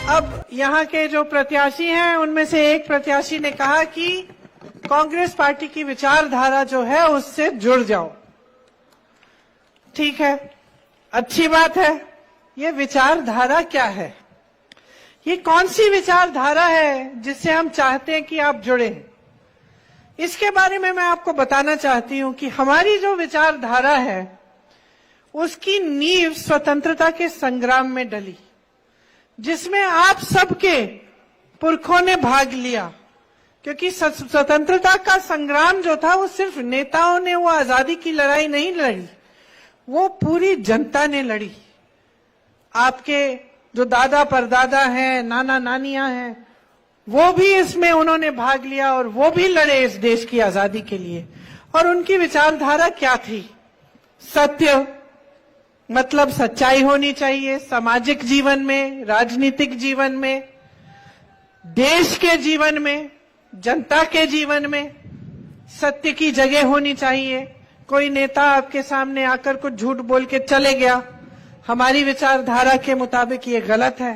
अब यहाँ के जो प्रत्याशी हैं उनमें से एक प्रत्याशी ने कहा कि कांग्रेस पार्टी की विचारधारा जो है उससे जुड़ जाओ। ठीक है, अच्छी बात है। ये विचारधारा क्या है? ये कौन सी विचारधारा है जिससे हम चाहते हैं कि आप जुड़ें? इसके बारे में मैं आपको बताना चाहती हूं कि हमारी जो विचारधारा है उसकी नींव स्वतंत्रता के संग्राम में डली, जिसमें आप सबके पुरखों ने भाग लिया। क्योंकि स्वतंत्रता का संग्राम जो था वो सिर्फ नेताओं ने वो आजादी की लड़ाई नहीं लड़ी, वो पूरी जनता ने लड़ी। आपके जो दादा परदादा हैं, नाना नानियां हैं, वो भी इसमें उन्होंने भाग लिया और वो भी लड़े इस देश की आजादी के लिए। और उनकी विचारधारा क्या थी? सत्य, मतलब सच्चाई होनी चाहिए सामाजिक जीवन में, राजनीतिक जीवन में, देश के जीवन में, जनता के जीवन में सत्य की जगह होनी चाहिए। कोई नेता आपके सामने आकर कुछ झूठ बोल के चले गया, हमारी विचारधारा के मुताबिक ये गलत है।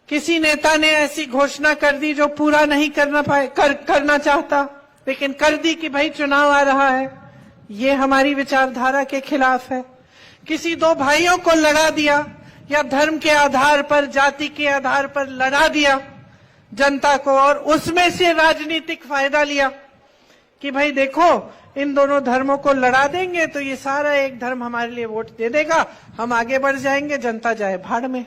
किसी नेता ने ऐसी घोषणा कर दी जो पूरा नहीं करना चाहता, लेकिन कर दी कि भाई चुनाव आ रहा है, ये हमारी विचारधारा के खिलाफ है। किसी दो भाइयों को लड़ा दिया या धर्म के आधार पर, जाति के आधार पर लड़ा दिया जनता को, और उसमें से राजनीतिक फायदा लिया कि भाई देखो इन दोनों धर्मों को लड़ा देंगे तो ये सारा एक धर्म हमारे लिए वोट दे देगा, हम आगे बढ़ जाएंगे, जनता जाए भाड़ में।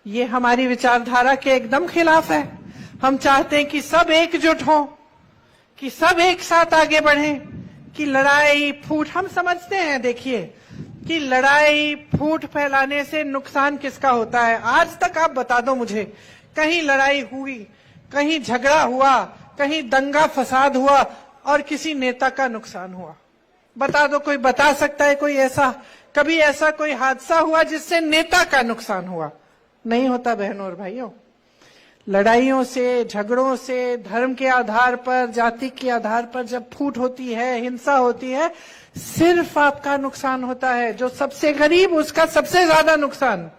ये हमारी विचारधारा के एकदम खिलाफ है। हम चाहते हैं कि सब एकजुट हों, कि सब एक साथ आगे बढ़ें, कि लड़ाई फूट, हम समझते हैं देखिए कि लड़ाई फूट फैलाने से नुकसान किसका होता है। आज तक आप बता दो मुझे, कहीं लड़ाई हुई, कहीं झगड़ा हुआ, कहीं दंगा फसाद हुआ और किसी नेता का नुकसान हुआ? बता दो, कोई बता सकता है? कोई ऐसा, कभी ऐसा कोई हादसा हुआ जिससे नेता का नुकसान हुआ? नहीं होता बहनों और भाइयों। लड़ाइयों से, झगड़ों से, धर्म के आधार पर, जाति के आधार पर जब फूट होती है, हिंसा होती है, सिर्फ आपका नुकसान होता है। जो सबसे गरीब, उसका सबसे ज्यादा नुकसान।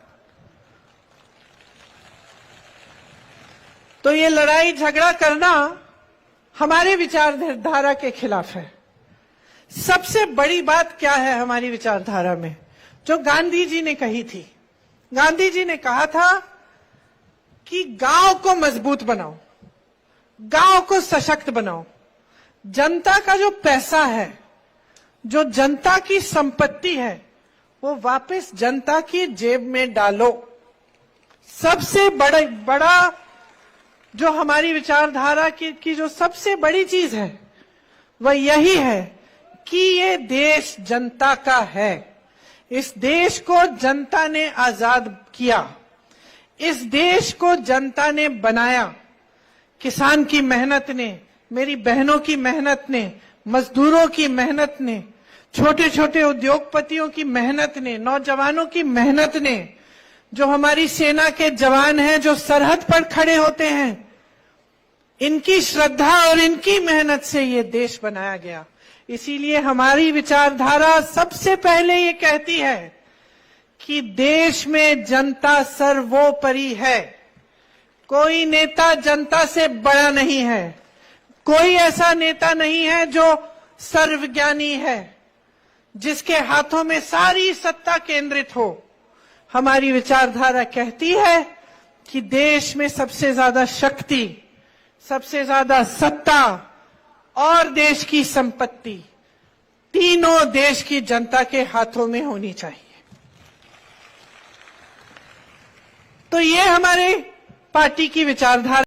तो ये लड़ाई झगड़ा करना हमारे विचारधारा के खिलाफ है। सबसे बड़ी बात क्या है हमारी विचारधारा में, जो गांधी जी ने कही थी? गांधी जी ने कहा था कि गांव को मजबूत बनाओ, गांव को सशक्त बनाओ, जनता का जो पैसा है, जो जनता की संपत्ति है, वो वापस जनता की जेब में डालो। सबसे बड़ा जो हमारी विचारधारा की जो सबसे बड़ी चीज है वह यही है कि ये देश जनता का है। इस देश को जनता ने आजाद किया, इस देश को जनता ने बनाया। किसान की मेहनत ने, मेरी बहनों की मेहनत ने, मजदूरों की मेहनत ने, छोटे छोटे उद्योगपतियों की मेहनत ने, नौजवानों की मेहनत ने, जो हमारी सेना के जवान हैं जो सरहद पर खड़े होते हैं, इनकी श्रद्धा और इनकी मेहनत से ये देश बनाया गया। इसीलिए हमारी विचारधारा सबसे पहले ये कहती है कि देश में जनता सर्वोपरि है। कोई नेता जनता से बड़ा नहीं है, कोई ऐसा नेता नहीं है जो सर्वज्ञानी है, जिसके हाथों में सारी सत्ता केंद्रित हो। हमारी विचारधारा कहती है कि देश में सबसे ज्यादा शक्ति, सबसे ज्यादा सत्ता और देश की संपत्ति, तीनों देश की जनता के हाथों में होनी चाहिए। तो ये हमारे पार्टी की विचारधारा